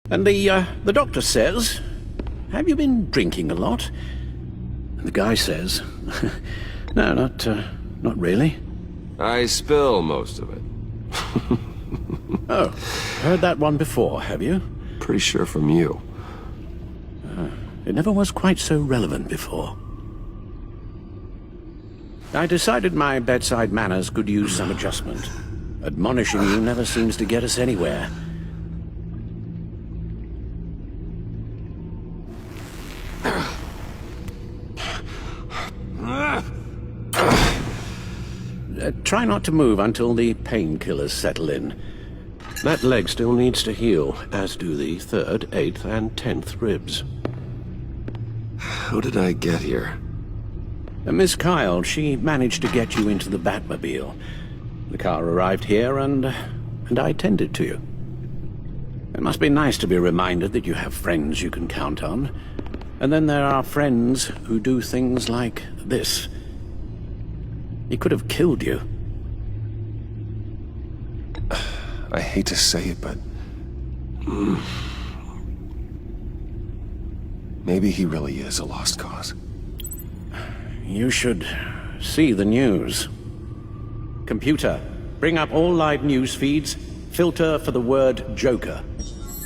And the doctor says, have you been drinking a lot? And the guy says, no, not really. I spill most of it. Oh, heard that one before, have you? Pretty sure from you. It never was quite so relevant before. I decided my bedside manners could use some adjustment. Admonishing you never seems to get us anywhere. Try not to move until the painkillers settle in. That leg still needs to heal, as do the 3rd, 8th, and 10th ribs. How did I get here? Miss Kyle, she managed to get you into the Batmobile. The car arrived here, and I tended to you. It must be nice to be reminded that you have friends you can count on. And then there are friends who do things like this. He could have killed you. I hate to say it, but... maybe he really is a lost cause. You should see the news. Computer, bring up all live news feeds. Filter for the word Joker.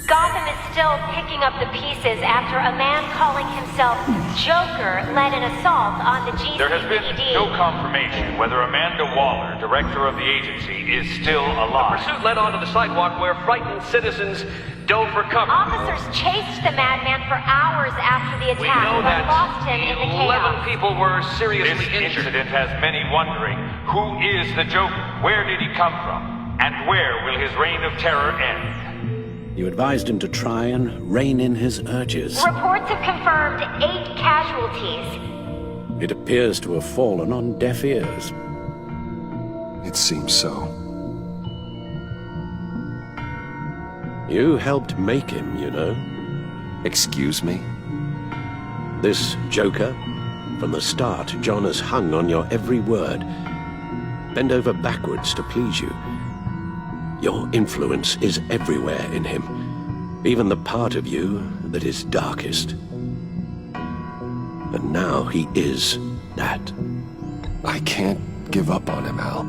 Gotham is still picking up the pieces after a man calling himself Joker led an assault on the GCPD. There has been no confirmation whether Amanda Waller, director of the agency, is still alive. The pursuit led onto the sidewalk where frightened citizens dove for cover. Officers chased the madman for hours after the We attack, know but that lost him in the 11 chaos. people were seriously This injured. incident has many wondering, who is the Joker? Where did he come from? And where will his reign of terror end? You advised him to try and rein in his urges. Reports have confirmed 8 casualties. It appears to have fallen on deaf ears. It seems so. You helped make him, you know. Excuse me? This Joker, from the start, John has hung on your every word. Bend over backwards to please you. Your influence is everywhere in him, even the part of you that is darkest. And now he is that. I can't give up on him, Al.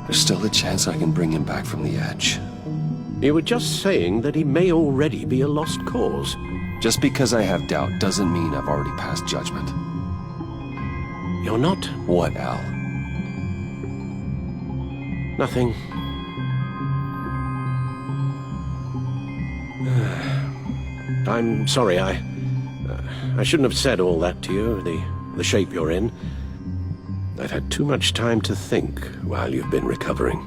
There's still a chance I can bring him back from the edge. You were just saying that he may already be a lost cause. Just because I have doubt doesn't mean I've already passed judgment. You're not. What, Al? Nothing. I'm sorry, I shouldn't have said all that to you, the shape you're in. I've had too much time to think while you've been recovering.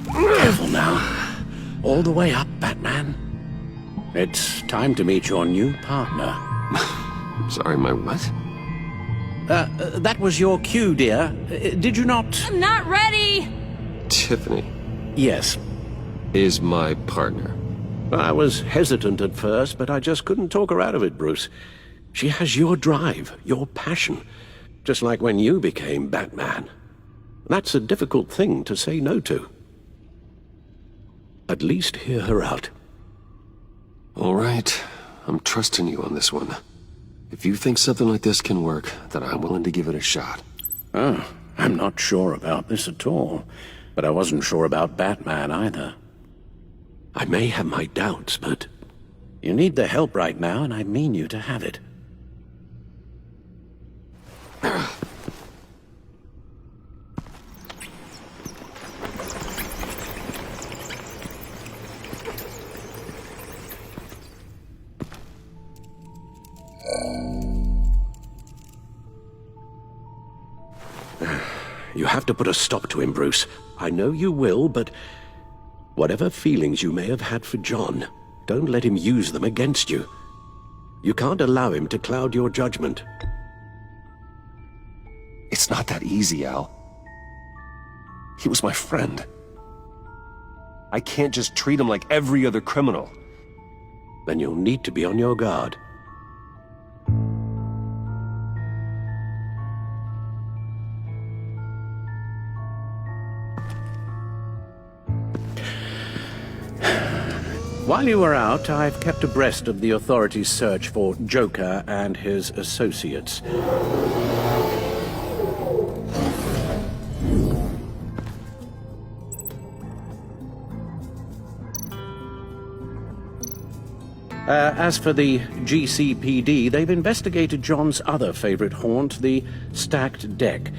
Careful now. All the way up, Batman. It's time to meet your new partner. Sorry, my what? That was your cue, dear. Did you not? I'm not ready! Tiffany Yes. is my partner. I was hesitant at first, but I just couldn't talk her out of it, Bruce. She has your drive, your passion, just like when you became Batman. That's a difficult thing to say no to. At least hear her out. All right, I'm trusting you on this one. If you think something like this can work, then I'm willing to give it a shot. Oh, I'm not sure about this at all. But I wasn't sure about Batman either. I may have my doubts, but you need the help right now, and I mean you to have it. You have to put a stop to him, Bruce. I know you will, but whatever feelings you may have had for John, don't let him use them against you. You can't allow him to cloud your judgment. It's not that easy, Al. He was my friend. I can't just treat him like every other criminal. Then you'll need to be on your guard. While you were out, I've kept abreast of the authorities' search for Joker and his associates. As for the GCPD, they've investigated John's other favorite haunt, the stacked deck.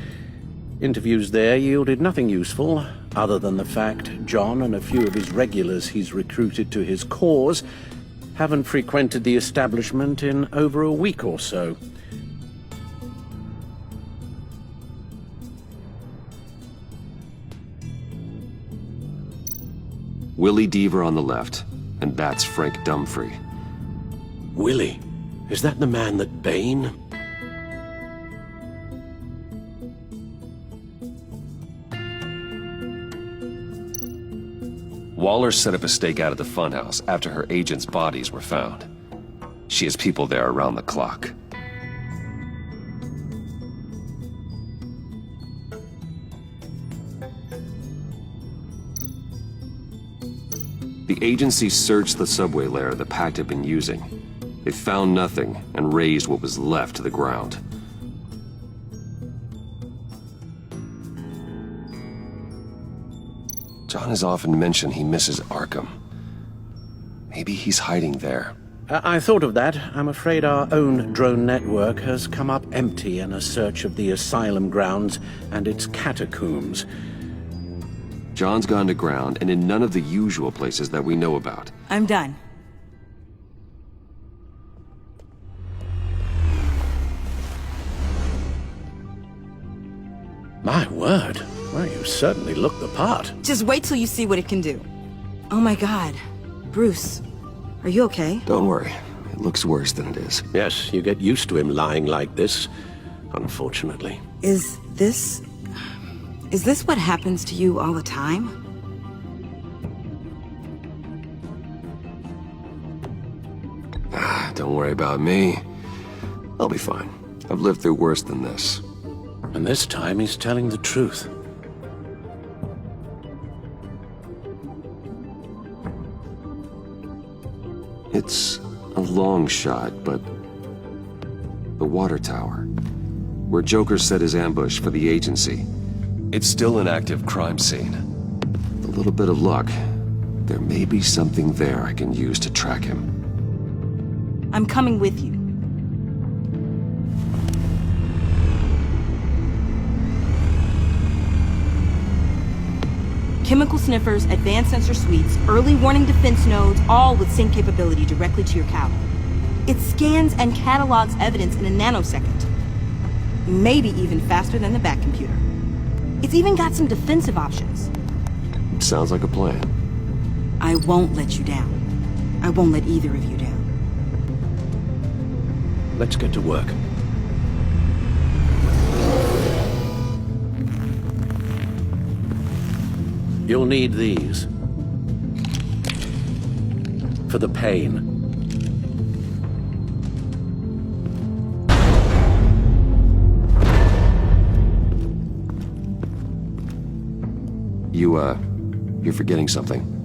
Interviews there yielded nothing useful, other than the fact John and a few of his regulars he's recruited to his cause haven't frequented the establishment in over a week or so. Willie Deaver on the left, and that's Frank Dumfrey. Willie? Is that the man that Bane? Waller set up a stakeout at the funhouse after her agents' bodies were found. She has people there around the clock. The agency searched the subway layer the Pact had been using. They found nothing and razed what was left to the ground. John has often mentioned he misses Arkham. Maybe he's hiding there. I thought of that. I'm afraid our own drone network has come up empty in a search of the asylum grounds and its catacombs. John's gone to ground and in none of the usual places that we know about. I'm done. My word. Well, you certainly look the part. Just wait till you see what it can do. Oh my God. Bruce, are you okay? Don't worry. It looks worse than it is. Yes, you get used to him lying like this, unfortunately. Is this what happens to you all the time? Don't worry about me. I'll be fine. I've lived through worse than this. And this time he's telling the truth. It's a long shot, but the water tower, where Joker set his ambush for the agency, it's still an active crime scene. With a little bit of luck, there may be something there I can use to track him. I'm coming with you. Chemical sniffers, advanced sensor suites, early warning defense nodes, all with sync capability directly to your cloud. It scans and catalogs evidence in a nanosecond. Maybe even faster than the back computer. It's even got some defensive options. It sounds like a plan. I won't let you down. I won't let either of you down. Let's get to work. You'll need these. For the pain. You're forgetting something.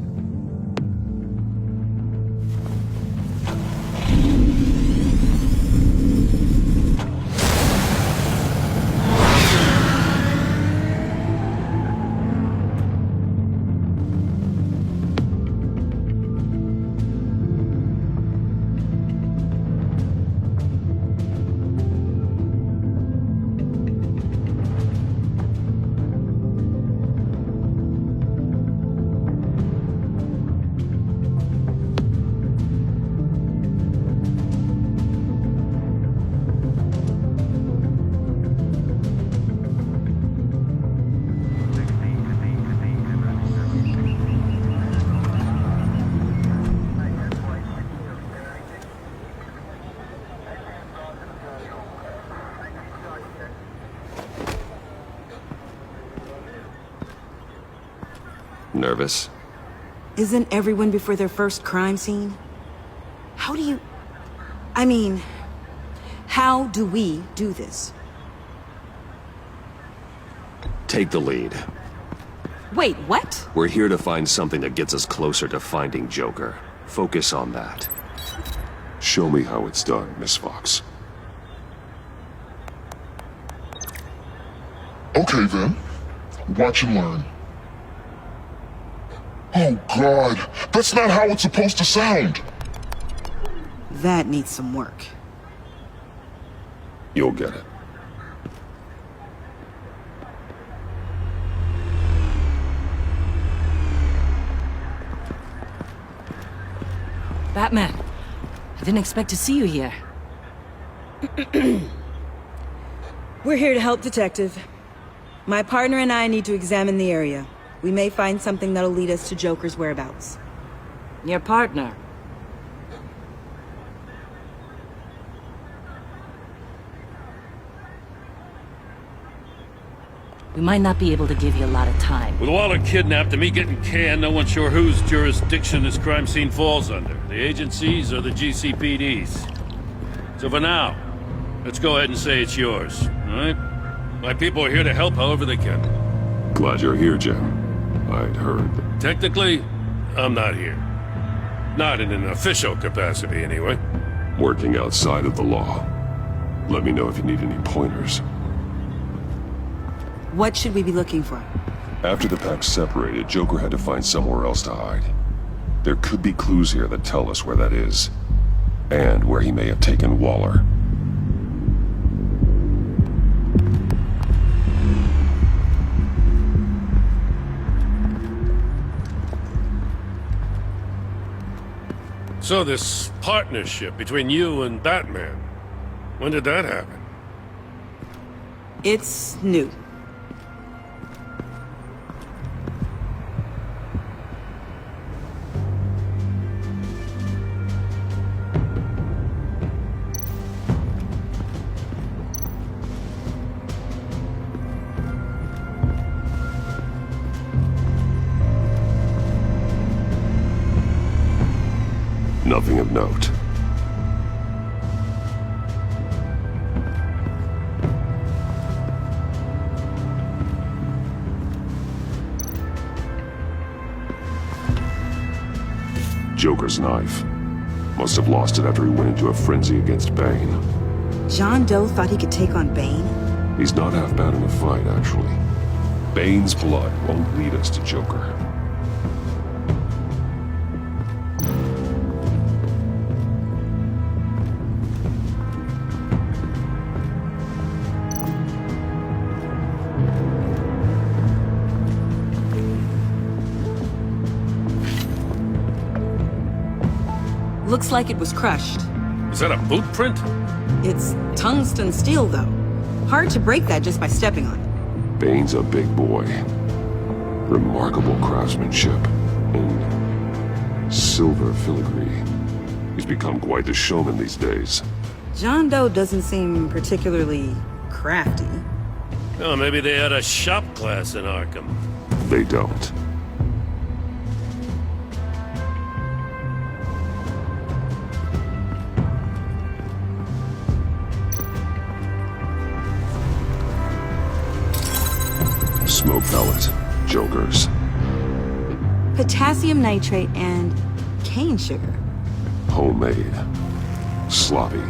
Nervous? Isn't everyone before their first crime scene? How do we do this? Take the lead. Wait, what? We're here to find something that gets us closer to finding Joker. Focus on that. Show me how it's done, Miss Fox. Okay then. Watch and learn. Oh God, that's not how it's supposed to sound. That needs some work. You'll get it. Batman, I didn't expect to see you here. We're here to help, Detective. My partner and I need to examine the area. We may find something that'll lead us to Joker's whereabouts. Your partner. We might not be able to give you a lot of time. With Waller kidnapped and me getting canned, no one's sure whose jurisdiction this crime scene falls under. The agencies or the GCPD's. So for now, let's go ahead and say it's yours, all right? My people are here to help however they can. Glad you're here, Jim. I'd heard that. Technically, I'm not here. Not in an official capacity, anyway. Working outside of the law. Let me know if you need any pointers. What should we be looking for? After the pack separated, Joker had to find somewhere else to hide. There could be clues here that tell us where that is. And where he may have taken Waller. So this partnership between you and Batman, when did that happen? It's new. Nothing of note. Joker's knife. Must have lost it after he went into a frenzy against Bane. John Doe thought he could take on Bane? He's not half bad in a fight, actually. Bane's blood won't lead us to Joker. Looks like it was crushed. Is that a boot print? It's tungsten steel, though. Hard to break that just by stepping on it. Bane's a big boy. Remarkable craftsmanship. And silver filigree. He's become quite the showman these days. John Doe doesn't seem particularly crafty. Oh, maybe they had a shop class in Arkham. They don't. Smoke pellet. Jokers. Potassium nitrate and cane sugar. Homemade. Sloppy.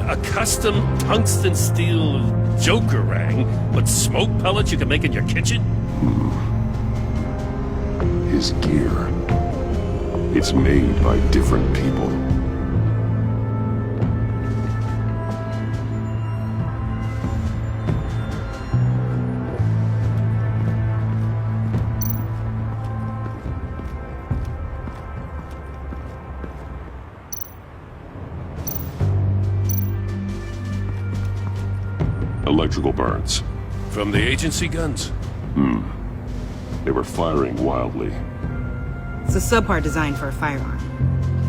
A custom tungsten steel Jokerang, but smoke pellets you can make in your kitchen? His gear. It's made by different people. Electrical burns. From the agency guns? They were firing wildly. It's a subpart designed for a firearm.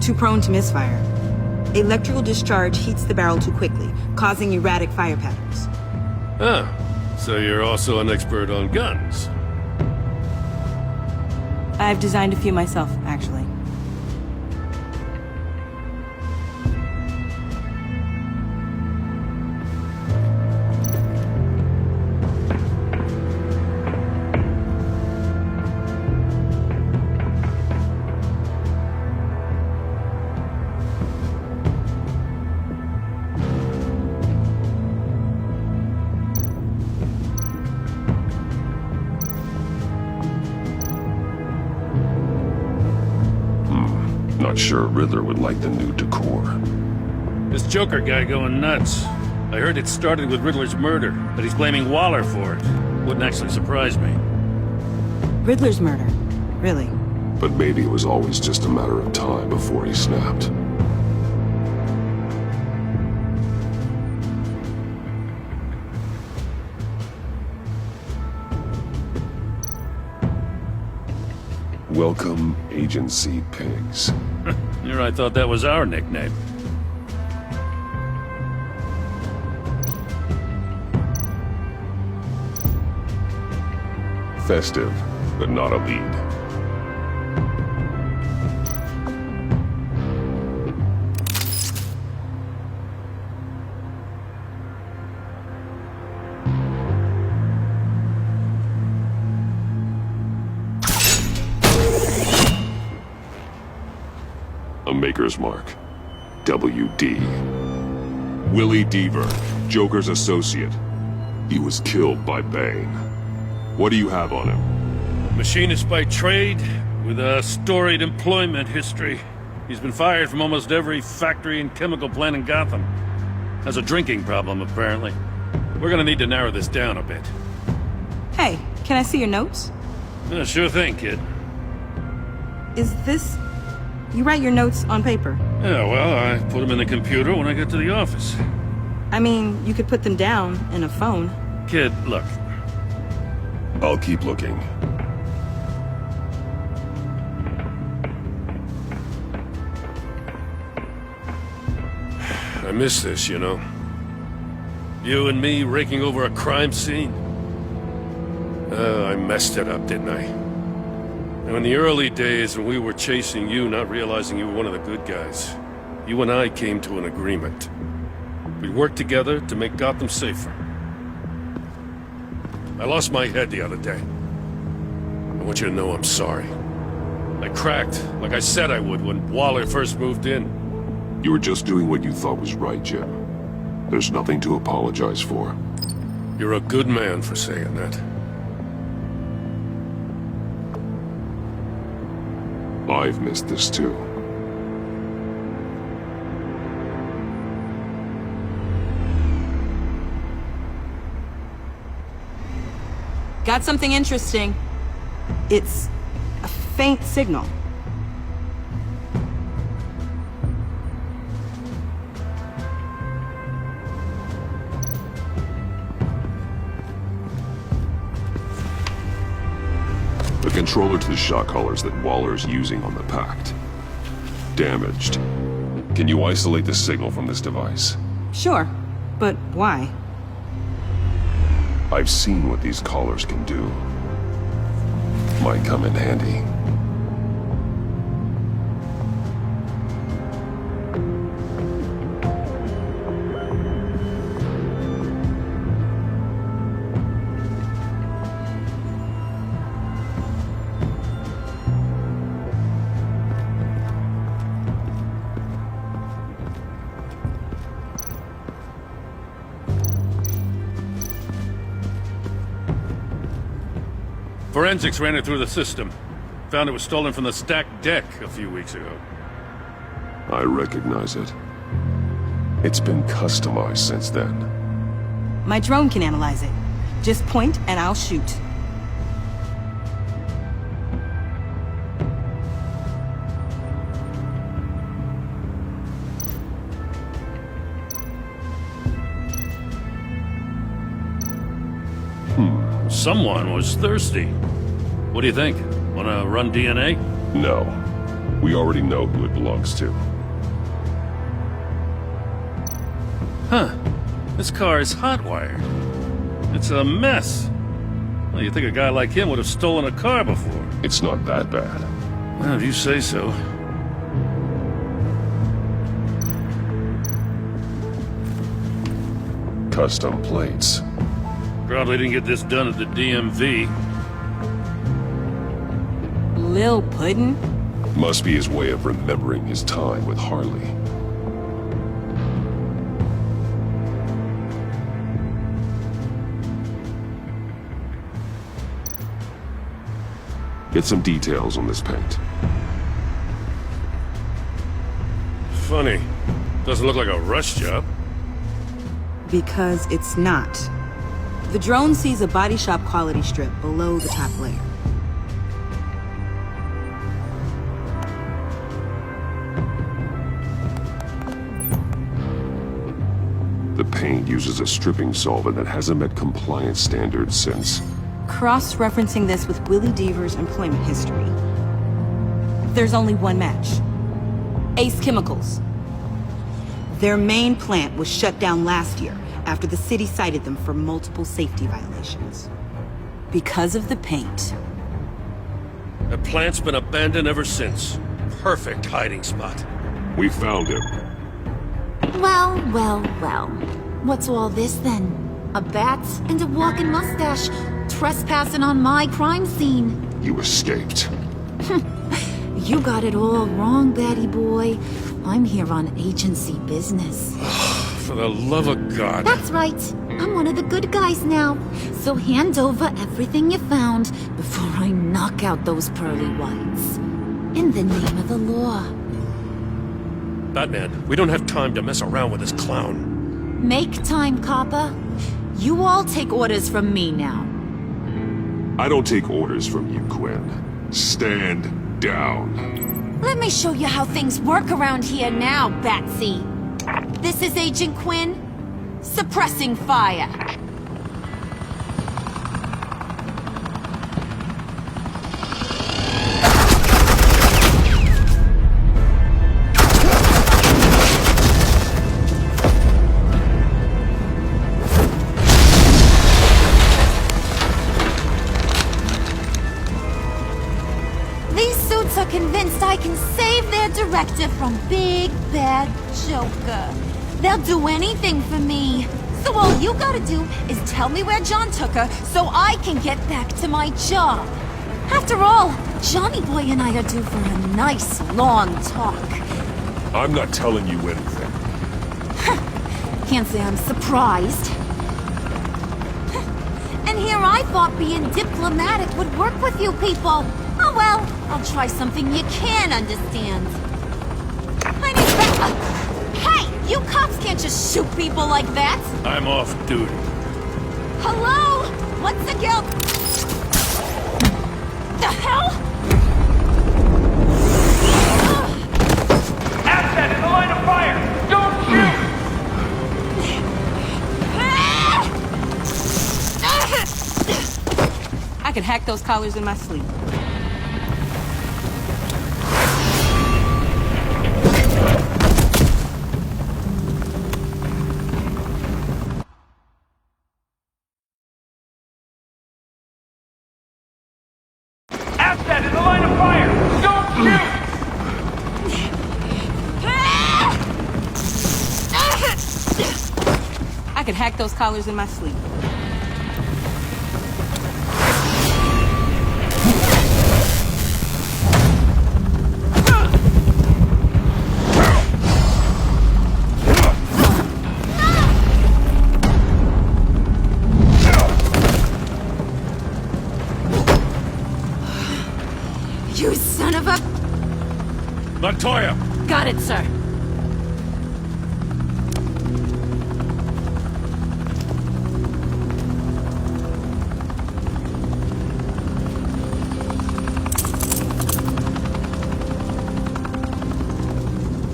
Too prone to misfire. Electrical discharge heats the barrel too quickly, causing erratic fire patterns. Ah, so you're also an expert on guns. I've designed a few myself, actually. Not sure Riddler would like the new decor. This Joker guy going nuts. I heard it started with Riddler's murder, but he's blaming Waller for it. Wouldn't actually surprise me. Riddler's murder? Really? But maybe it was always just a matter of time before he snapped. Welcome, Agency Pigs. Here I thought that was our nickname. Festive, but not a lead. A Maker's Mark. WD. Willie Deaver, Joker's associate. He was killed by Bane. What do you have on him? Machinist by trade, with a storied employment history. He's been fired from almost every factory and chemical plant in Gotham. Has a drinking problem, apparently. We're gonna need to narrow this down a bit. Hey, can I see your notes? Sure thing, kid. Is this... You write your notes on paper? Yeah, well, I put them in the computer when I get to the office. I mean, you could put them down in a phone. Kid, look. I'll keep looking. I miss this, you know. You and me raking over a crime scene. I messed it up, didn't I? Now, in the early days when we were chasing you, not realizing you were one of the good guys, you and I came to an agreement. We worked together to make Gotham safer. I lost my head the other day. I want you to know I'm sorry. I cracked, like I said I would when Waller first moved in. You were just doing what you thought was right, Jim. There's nothing to apologize for. You're a good man for saying that. I've missed this too. Got something interesting. It's a faint signal. The controller to the shot collars that Waller's using on the Pact. Damaged. Can you isolate the signal from this device? Sure, but why? I've seen what these collars can do. Might come in handy. Forensics ran it through the system. Found it was stolen from the stacked deck a few weeks ago. I recognize it. It's been customized since then. My drone can analyze it. Just point and I'll shoot. Someone was thirsty. What do you think? Wanna run DNA? No. We already know who it belongs to. Huh. This car is hotwired. It's a mess. Well, you'd think a guy like him would have stolen a car before. It's not that bad. Well, if you say so. Custom plates. Probably didn't get this done at the DMV. Lil Puddin'? Must be his way of remembering his time with Harley. Get some details on this paint. Funny. Doesn't look like a rush job. Because it's not. The drone sees a body shop quality strip below the top layer. The paint uses a stripping solvent that hasn't met compliance standards since. Cross-referencing this with Willie Deaver's employment history, there's only one match. Ace Chemicals. Their main plant was shut down last year after the city cited them for multiple safety violations. Because of the paint. The plant's been abandoned ever since. Perfect hiding spot. We found him. Well, well, well. What's all this then? A bat and a walking mustache trespassing on my crime scene. You escaped. You got it all wrong, Batty boy. I'm here on agency business. For the love of God. That's right. I'm one of the good guys now. So hand over everything you found before I knock out those pearly whites. In the name of the law. Batman, we don't have time to mess around with this clown. Make time, copper. You all take orders from me now. I don't take orders from you, Quinn. Stand down. Let me show you how things work around here now, Batsy. This is Agent Quinn. Suppressing fire. Convinced I can save their director from Big Bad Joker. They'll do anything for me. So all you gotta do is tell me where John took her so I can get back to my job. After all, Johnny Boy and I are due for a nice long talk. I'm not telling you anything. Can't say I'm surprised. And here I thought being diplomatic would work with you people. Oh well, I'll try something you can understand. I need Hey! You cops can't just shoot people like that! I'm off duty. Hello? What's the girl? The hell? Asset in the line of fire! Don't shoot! I can hack those collars in my sleep. Asset in the line of fire! Don't shoot! I can hack those collars in my sleep. You son of a... Montoya! Got it, sir.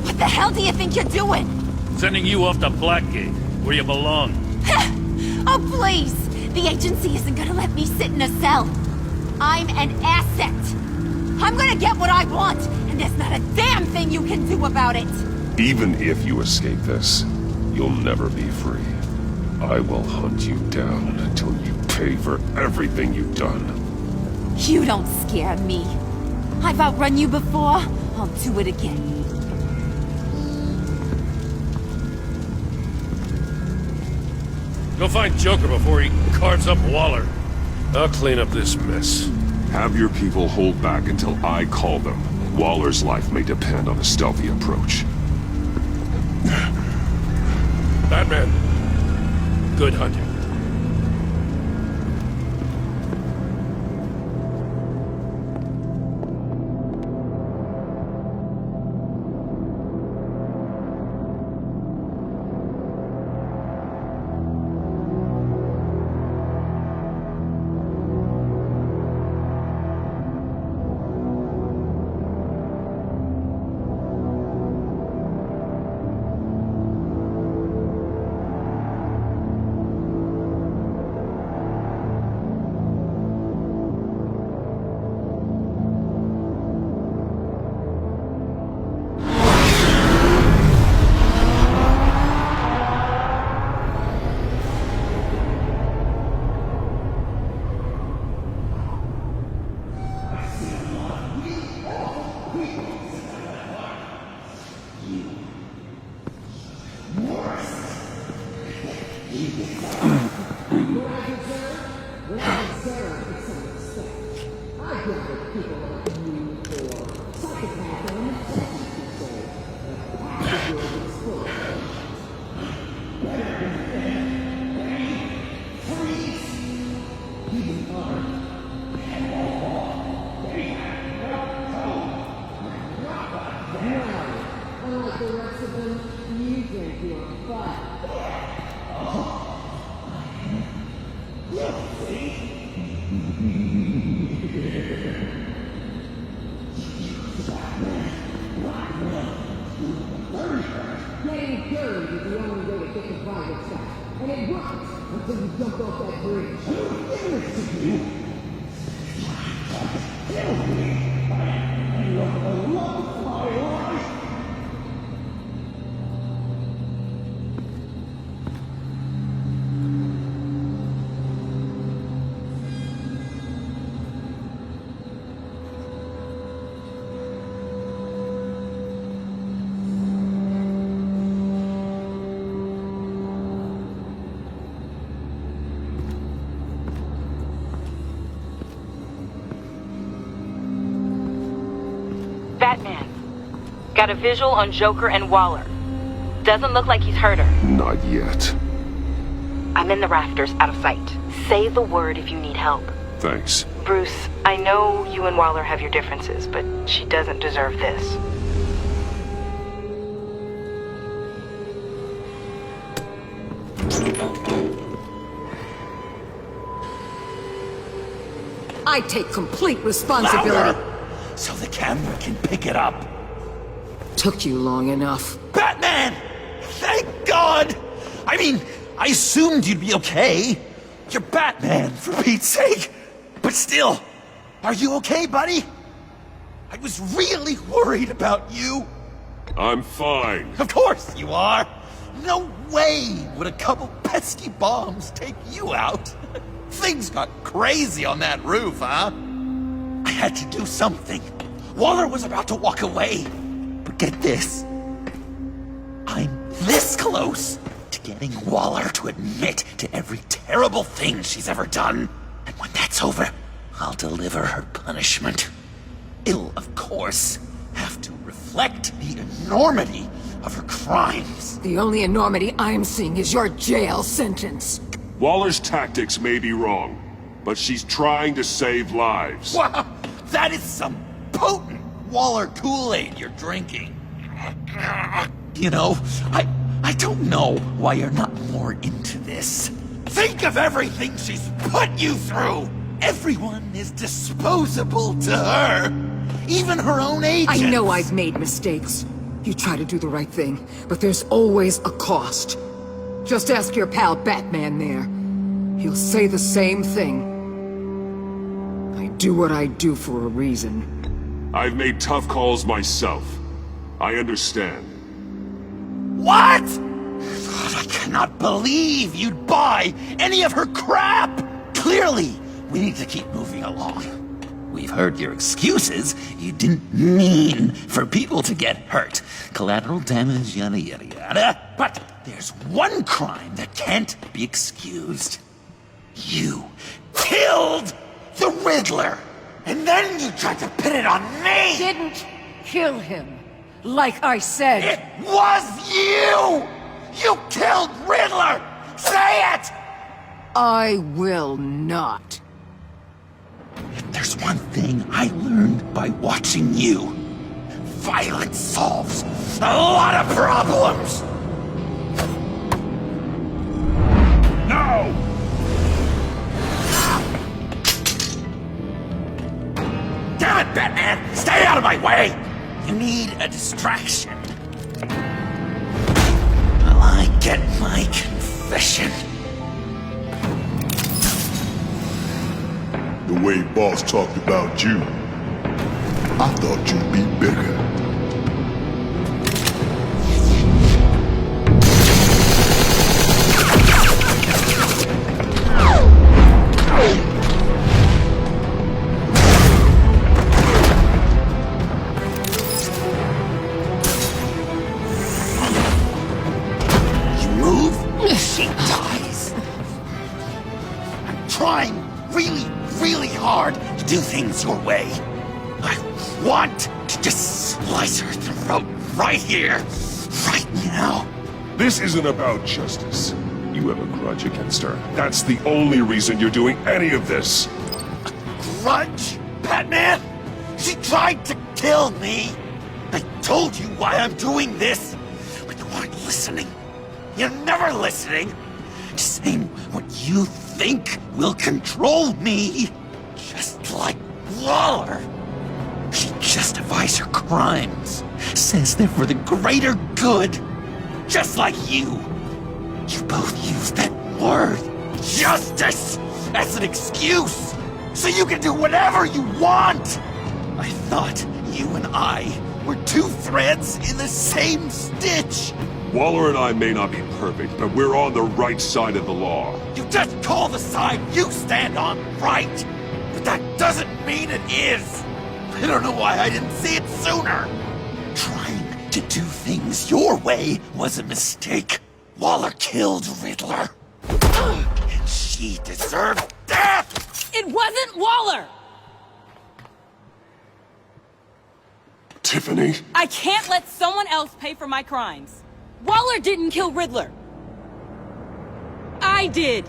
What the hell do you think you're doing? Sending you off to Blackgate, where you belong. Oh, please! The agency isn't gonna let me sit in a cell. I'm an asset. I'm gonna get what I want, and there's not a damn thing you can do about it. Even if you escape this, you'll never be free. I will hunt you down until you pay for everything you've done. You don't scare me. I've outrun you before. I'll do it again. Go find Joker before he carves up Waller. I'll clean up this mess. Have your people hold back until I call them. Waller's life may depend on a stealthy approach. Batman, good hunting. Batman. Got a visual on Joker and Waller. Doesn't look like he's hurt her. Not yet. I'm in the rafters, out of sight. Say the word if you need help. Thanks. Bruce, I know you and Waller have your differences, but she doesn't deserve this. I take complete responsibility. Louder, so the camera can pick it up. Took you long enough. Batman! Thank God! I mean, I assumed you'd be okay. You're Batman, for Pete's sake. But still, are you okay, buddy? I was really worried about you. I'm fine. Of course you are. No way would a couple pesky bombs take you out. Things got crazy on that roof, huh? I had to do something. Waller was about to walk away. But get this. I'm this close to getting Waller to admit to every terrible thing she's ever done. And when that's over, I'll deliver her punishment. It'll, of course, have to reflect the enormity of her crimes. The only enormity I'm seeing is your jail sentence. Waller's tactics may be wrong, but she's trying to save lives. Wow, that is some potent Waller Kool-Aid you're drinking. You know, I don't know why you're not more into this. Think of everything she's put you through! Everyone is disposable to her. Even her own agents. I know I've made mistakes. You try to do the right thing, but there's always a cost. Just ask your pal Batman there. He'll say the same thing. I do what I do for a reason. I've made tough calls myself. I understand. What? God, I cannot believe you'd buy any of her crap! Clearly, we need to keep moving along. We've heard your excuses. You didn't mean for people to get hurt. Collateral damage, yada yada yada. But there's one crime that can't be excused. You killed the Riddler! And then you tried to pin it on me! Didn't kill him. Like I said. It was you! You killed Riddler! Say it! I will not. If there's one thing I learned by watching you, violence solves a lot of problems! No! Damn it, Batman! Stay out of my way! You need a distraction. Well, I get my confession. The way Boss talked about you, I thought you'd be bigger. You move, she dies. I'm trying really hard to do things your way. I want to just slice her throat right here, right now. This isn't about justice. You have a grudge against her. That's the only reason you're doing any of this. Grudge? Batman? She tried to kill me. I told you why I'm doing this, but you aren't listening. You're never listening. Just saying what you think will control me. Just like Waller. She justifies her crimes. Says they're for the greater good. Just like you. You both use that word, justice, as an excuse. So you can do whatever you want. I thought you and I were two threads in the same stitch. Waller and I may not be perfect, but we're on the right side of the law. You just call the side you stand on right. But that doesn't mean it is. I don't know why I didn't see it sooner. Trying to do things your way was a mistake. Waller killed Riddler. And she deserved death! It wasn't Waller! Tiffany? I can't let someone else pay for my crimes. Waller didn't kill Riddler. I did.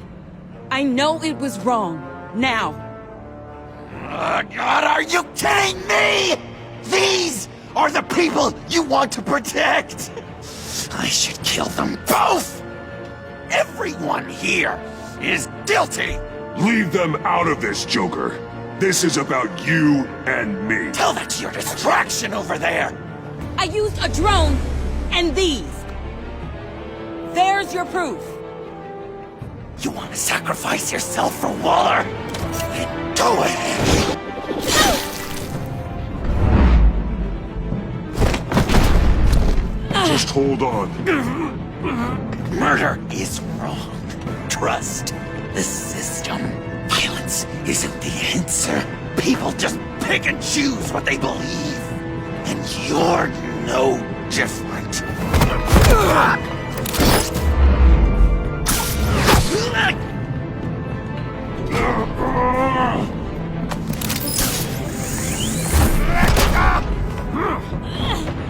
I know it was wrong. Now. God, are you kidding me? These are the people you want to protect. I should kill them both. Everyone here is guilty. Leave them out of this, Joker. This is about you and me. Tell that to your distraction over there. I used a drone and these. There's your proof. You want to sacrifice yourself for Waller? Then go ahead. Just hold on. Murder is wrong. Trust the system. Violence isn't the answer. People just pick and choose what they believe. And you're no different.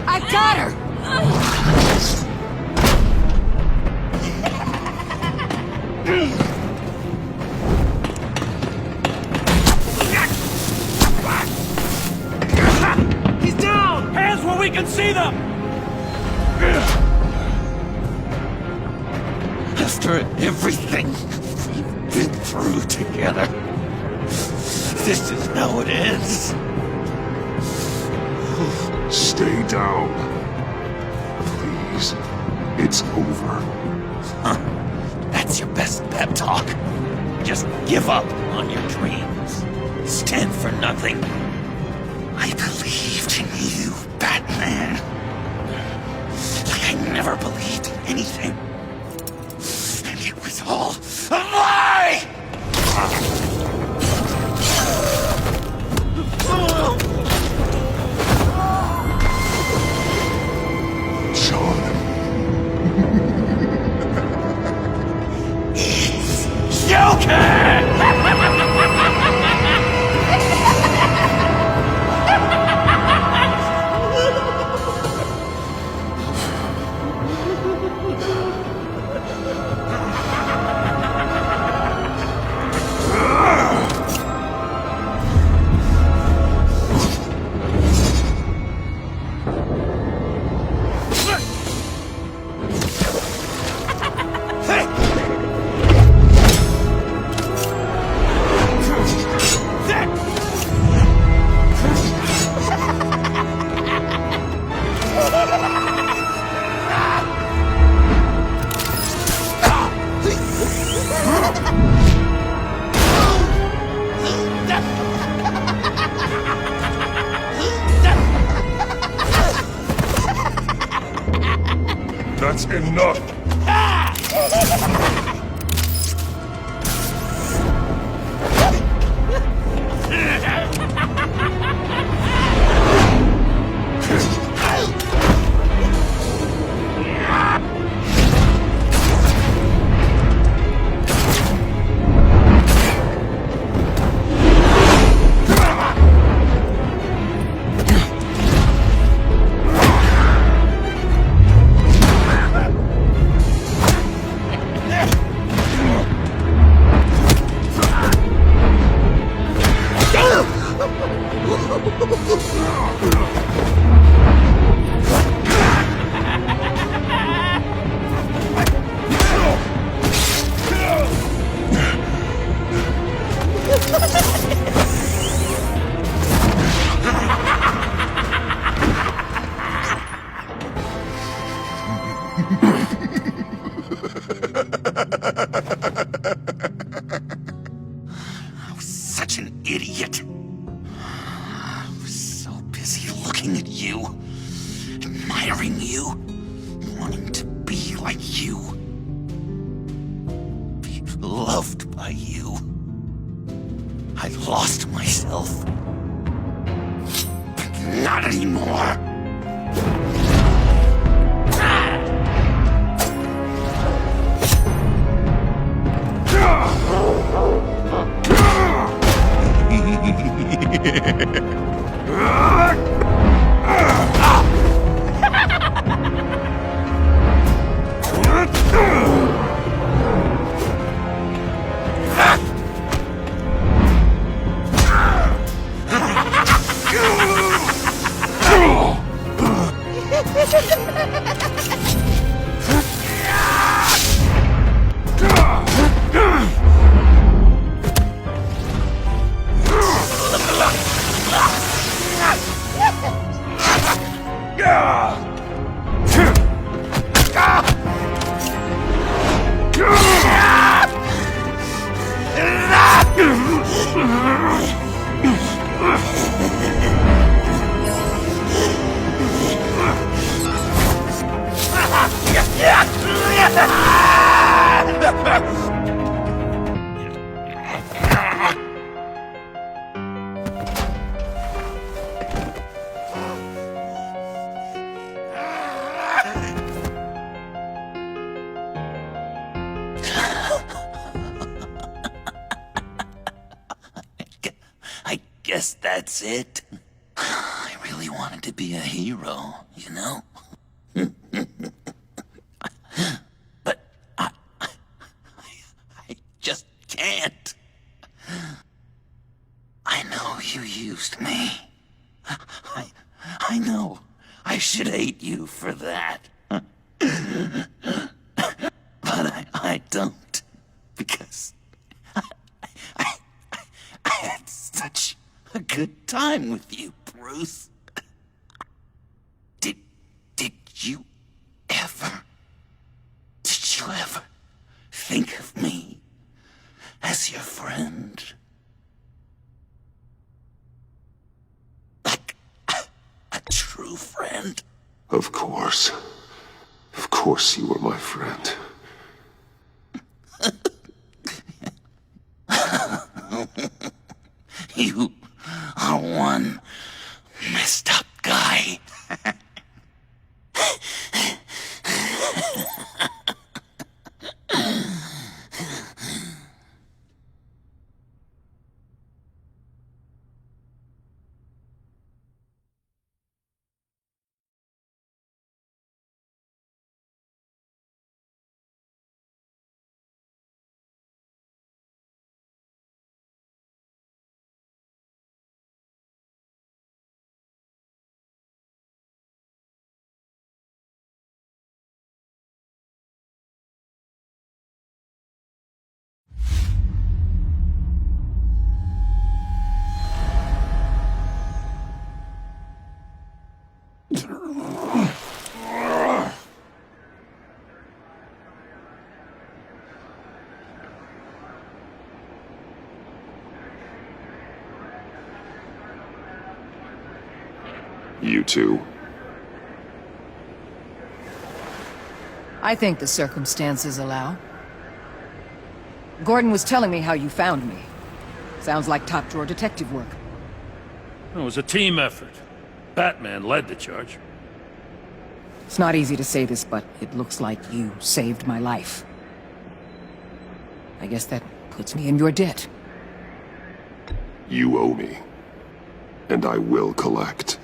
I got her! He's down! Hands where we can see them! After everything we've been through together, this is how it ends. Stay down. Please. It's over. Huh. That's your best pep talk. Just give up on your dreams. Stand for nothing. I believed in you, Batman. Like I never believed in anything. And it was all a lie! That's enough! looking at you, admiring you, wanting to be like you, be loved by you. I lost myself. But not anymore. I guess that's it. I really wanted to be a hero, you know? But I just can't. I know you used me. I know I should hate you for that. But I don't, because I had such a good time with you, Bruce. Did you ever think of me as your friend? Like a true friend? Of course. Of course you were my friend. You are one messed up guy. You too? I think the circumstances allow. Gordon was telling me how you found me. Sounds like top-drawer detective work. It was a team effort. Batman led the charge. It's not easy to say this, but it looks like you saved my life. I guess that puts me in your debt. You owe me. And I will collect.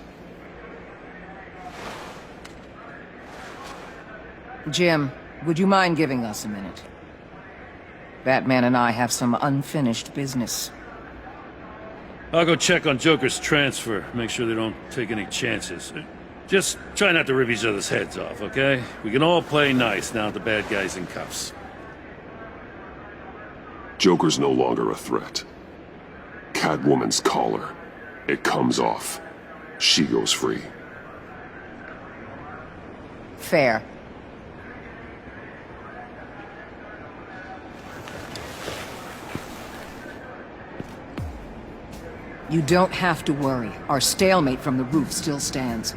Jim, would you mind giving us a minute? Batman and I have some unfinished business. I'll go check on Joker's transfer, make sure they don't take any chances. Just try not to rip each other's heads off, okay? We can all play nice now that the bad guy's in cuffs. Joker's no longer a threat. Catwoman's collar. It comes off. She goes free. Fair. You don't have to worry. Our stalemate from the roof still stands.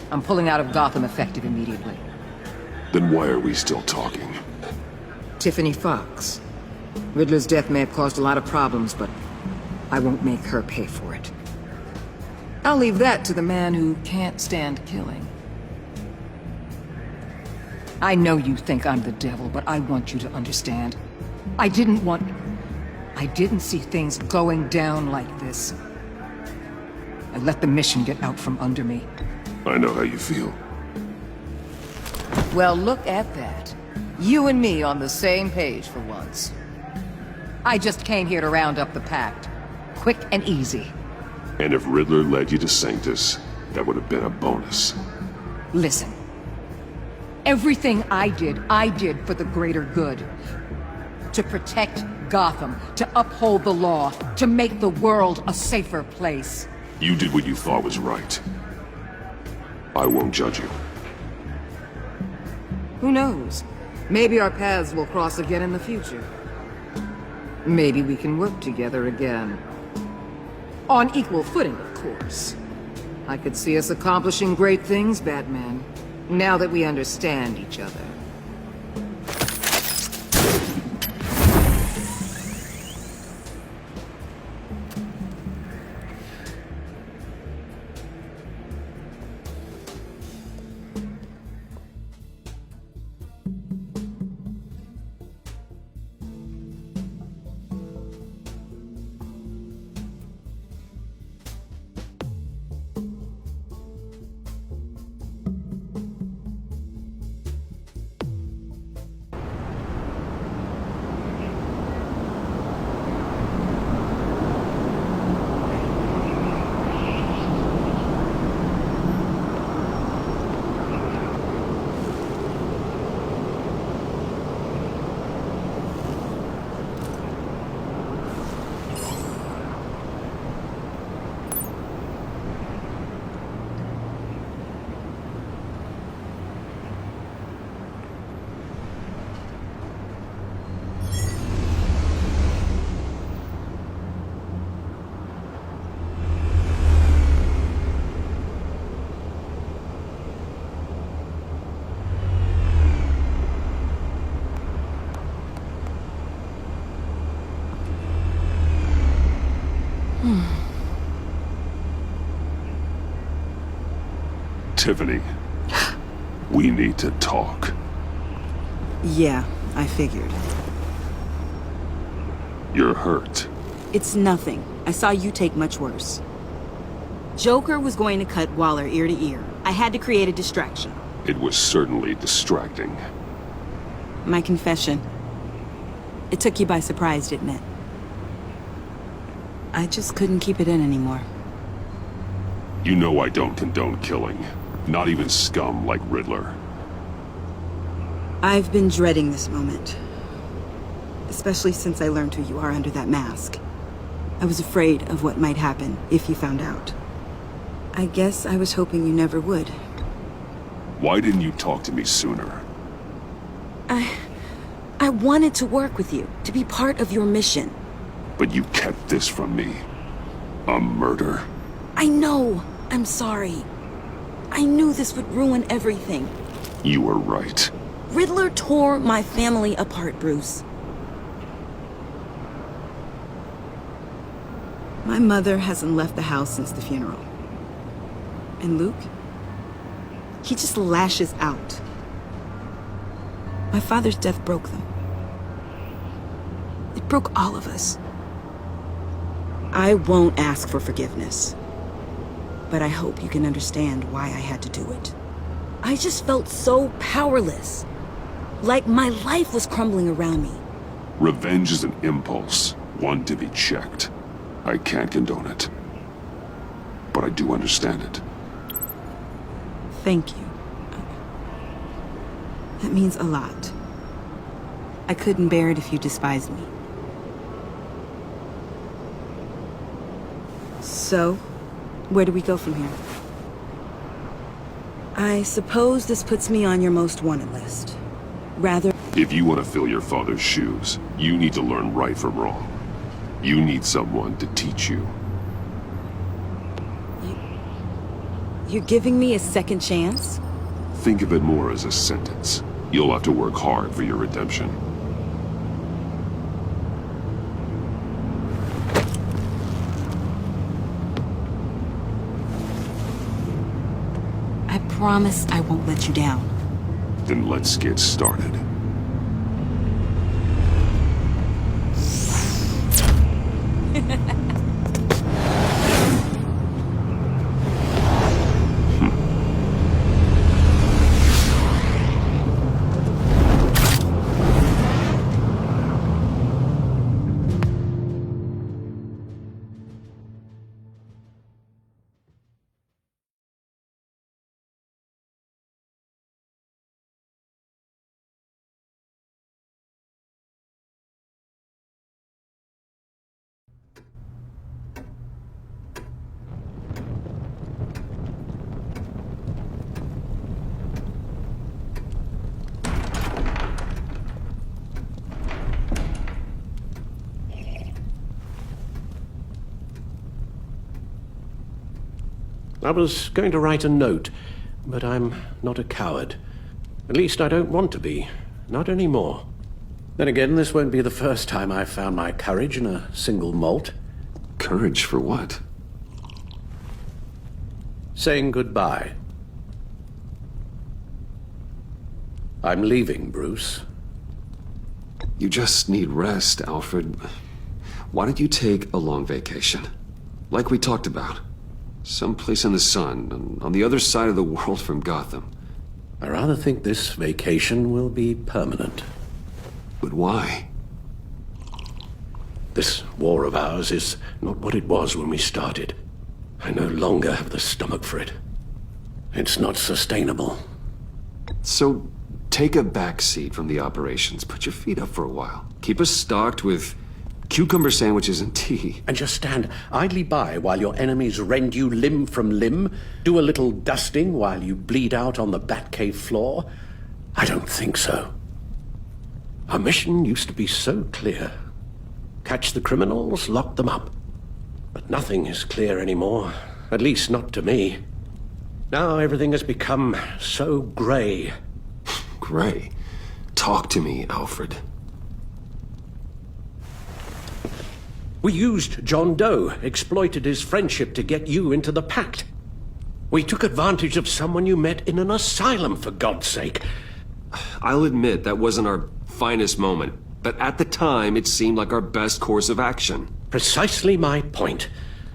I'm pulling out of Gotham effective immediately. Then why are we still talking? Tiffany Fox. Riddler's death may have caused a lot of problems, but I won't make her pay for it. I'll leave that to the man who can't stand killing. I know you think I'm the devil, but I want you to understand. I didn't see things going down like this. I let the mission get out from under me. I know how you feel. Well, look at that. You and me on the same page for once. I just came here to round up the pact. Quick and easy. And if Riddler led you to Sanctus, that would have been a bonus. Listen. Everything I did for the greater good. To protect Gotham, to uphold the law, to make the world a safer place. You did what you thought was right. I won't judge you. Who knows? Maybe our paths will cross again in the future. Maybe we can work together again. On equal footing, of course. I could see us accomplishing great things, Batman. Now that we understand each other. Tiffany, we need to talk. Yeah, I figured. You're hurt. It's nothing. I saw you take much worse. Joker was going to cut Waller ear to ear. I had to create a distraction. It was certainly distracting. My confession. It took you by surprise, didn't it? I just couldn't keep it in anymore. You know I don't condone killing. Not even scum like Riddler. I've been dreading this moment. Especially since I learned who you are under that mask. I was afraid of what might happen if you found out. I guess I was hoping you never would. Why didn't you talk to me sooner? I wanted to work with you, to be part of your mission. But you kept this from me. A murder? I know. I'm sorry. I knew this would ruin everything. You were right. Riddler tore my family apart, Bruce. My mother hasn't left the house since the funeral. And Luke? He just lashes out. My father's death broke them. It broke all of us. I won't ask for forgiveness. But I hope you can understand why I had to do it. I just felt so powerless. Like my life was crumbling around me. Revenge is an impulse, one to be checked. I can't condone it. But I do understand it. Thank you. That means a lot. I couldn't bear it if you despised me. So, where do we go from here? I suppose this puts me on your most wanted list. Rather... If you want to fill your father's shoes, you need to learn right from wrong. You need someone to teach you. You're giving me a second chance? Think of it more as a sentence. You'll have to work hard for your redemption. I promise I won't let you down. Then let's get started. I was going to write a note, but I'm not a coward. At least I don't want to be. Not anymore. Then again, this won't be the first time I've found my courage in a single malt. Courage for what? Saying goodbye. I'm leaving, Bruce. You just need rest, Alfred. Why don't you take a long vacation? Like we talked about. Someplace in the sun, on the other side of the world from Gotham. I rather think this vacation will be permanent. But why? This war of ours is not what it was when we started. I no longer have the stomach for it. It's not sustainable. So, take a back seat from the operations. Put your feet up for a while. Keep us stocked with cucumber sandwiches and tea. And just stand idly by while your enemies rend you limb from limb? Do a little dusting while you bleed out on the Batcave floor? I don't think so. Our mission used to be so clear. Catch the criminals, lock them up. But nothing is clear anymore. At least not to me. Now everything has become so grey. Grey? Talk to me, Alfred. We used John Doe, exploited his friendship to get you into the pact. We took advantage of someone you met in an asylum, for God's sake. I'll admit that wasn't our finest moment, but at the time it seemed like our best course of action. Precisely my point.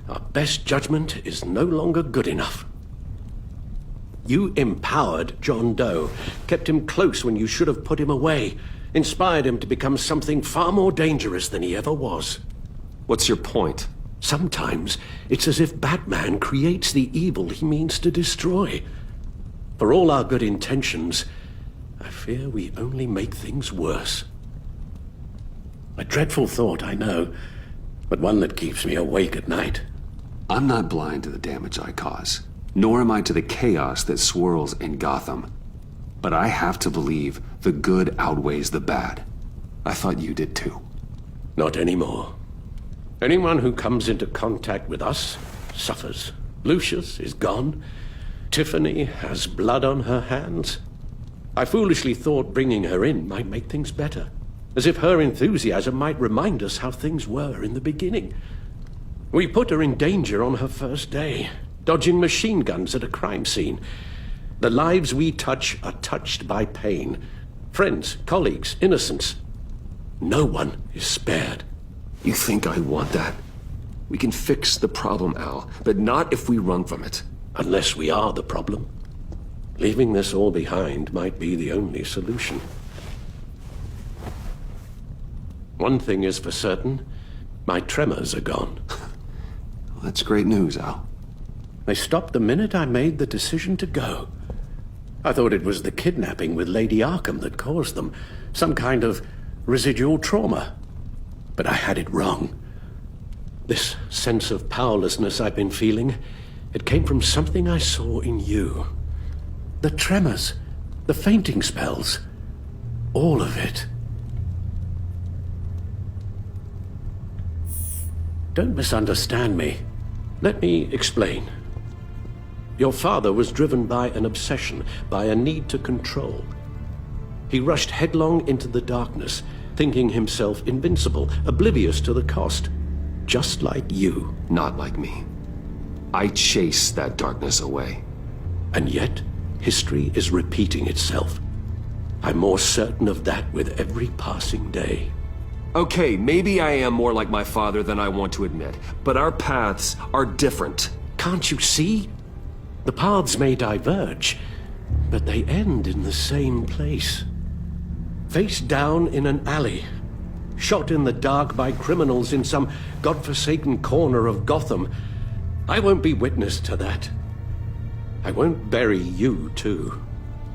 Our best judgment is no longer good enough. You empowered John Doe, kept him close when you should have put him away, inspired him to become something far more dangerous than he ever was. What's your point? Sometimes it's as if Batman creates the evil he means to destroy. For all our good intentions, I fear we only make things worse. A dreadful thought, I know, but one that keeps me awake at night. I'm not blind to the damage I cause, nor am I to the chaos that swirls in Gotham. But I have to believe the good outweighs the bad. I thought you did too. Not anymore. Anyone who comes into contact with us suffers. Lucius is gone. Tiffany has blood on her hands. I foolishly thought bringing her in might make things better, as if her enthusiasm might remind us how things were in the beginning. We put her in danger on her first day, dodging machine guns at a crime scene. The lives we touch are touched by pain. Friends, colleagues, innocents. No one is spared. You think I want that? We can fix the problem, Al, but not if we run from it. Unless we are the problem. Leaving this all behind might be the only solution. One thing is for certain, my tremors are gone. Well, that's great news, Al. They stopped the minute I made the decision to go. I thought it was the kidnapping with Lady Arkham that caused them, some kind of residual trauma. But I had it wrong. This sense of powerlessness I've been feeling, it came from something I saw in you. The tremors, the fainting spells, all of it. Don't misunderstand me. Let me explain. Your father was driven by an obsession, by a need to control. He rushed headlong into the darkness, thinking himself invincible, oblivious to the cost. Just like you. Not like me. I chase that darkness away. And yet, history is repeating itself. I'm more certain of that with every passing day. Okay, maybe I am more like my father than I want to admit, but our paths are different. Can't you see? The paths may diverge, but they end in the same place. Face down in an alley, shot in the dark by criminals in some godforsaken corner of Gotham. I won't be witness to that. I won't bury you, too.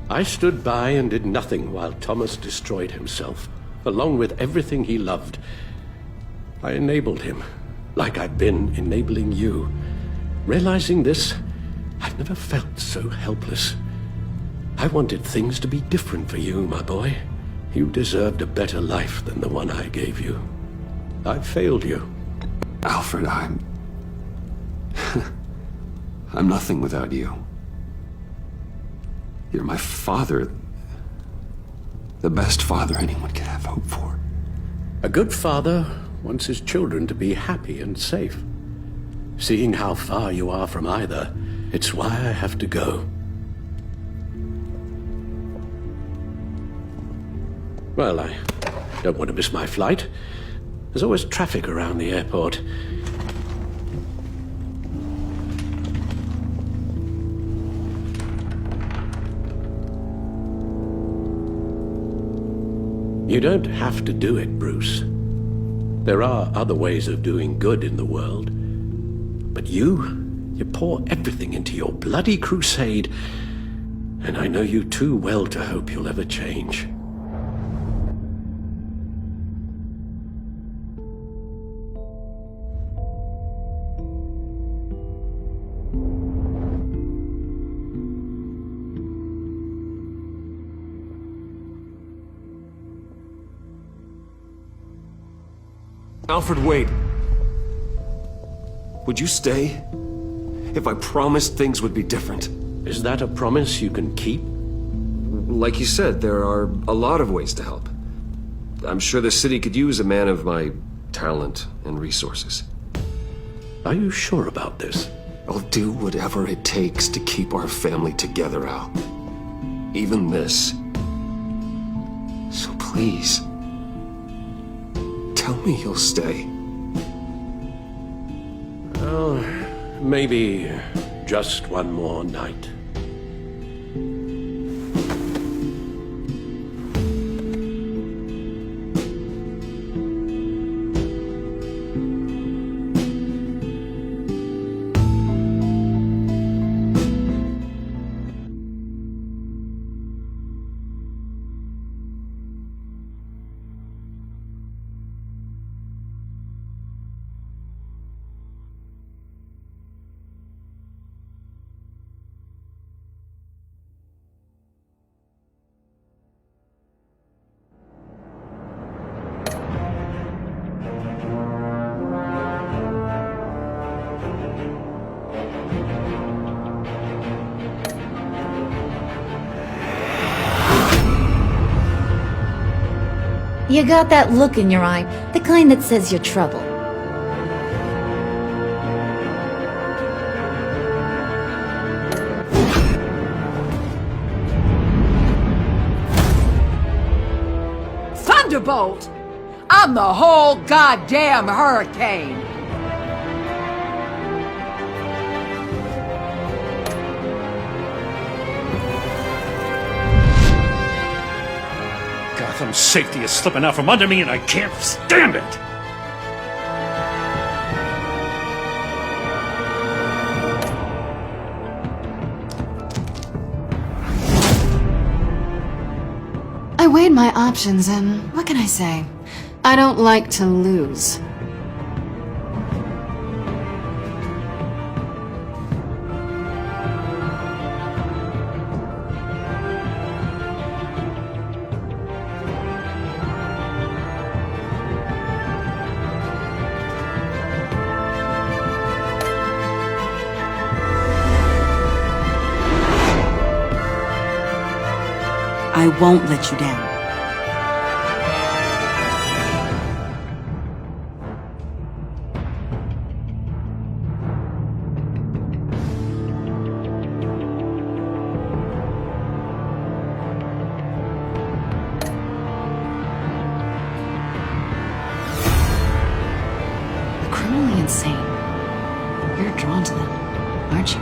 I stood by and did nothing while Thomas destroyed himself, along with everything he loved. I enabled him, like I've been enabling you. Realizing this, I've never felt so helpless. I wanted things to be different for you, my boy. You deserved a better life than the one I gave you. I failed you. Alfred, I'm nothing without you. You're my father. The best father anyone could have hope for. A good father wants his children to be happy and safe. Seeing how far you are from either, it's why I have to go. Well, I don't want to miss my flight. There's always traffic around the airport. You don't have to do it, Bruce. There are other ways of doing good in the world. But you pour everything into your bloody crusade, and I know you too well to hope you'll ever change. Alfred, wait. Would you stay? If I promised things would be different. Is that a promise you can keep? Like you said, there are a lot of ways to help. I'm sure the city could use a man of my talent and resources. Are you sure about this? I'll do whatever it takes to keep our family together, Al. Even this. So please, tell me you'll stay. Well, maybe just one more night. You got that look in your eye, the kind that says you're trouble. Thunderbolt! I'm the whole goddamn hurricane! Gotham's safety is slipping out from under me and I can't stand it! I weighed my options and what can I say? I don't like to lose. I won't let you down. Criminally insane. You're drawn to them, aren't you?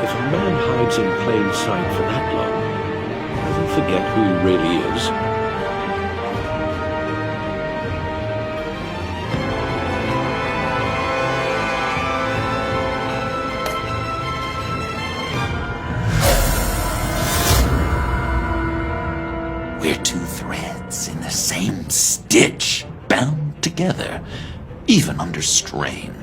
If a man hides in plain sight for that long, does he forget who he really is? We're two threads in the same stitch, bound together, even under strain.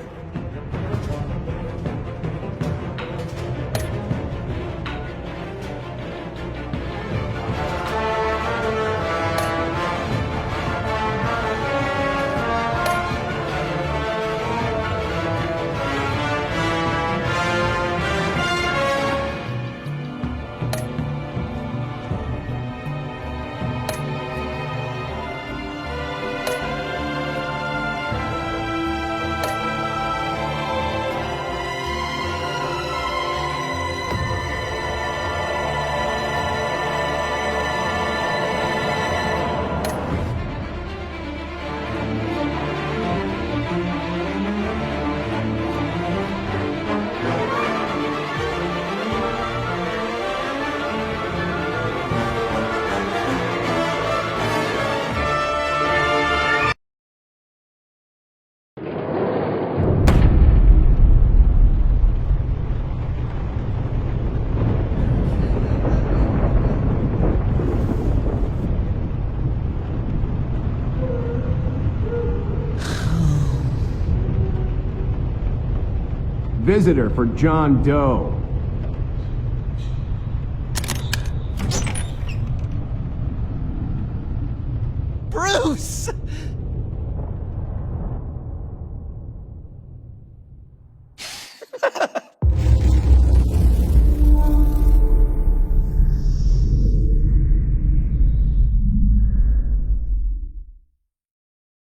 Visitor for John Doe.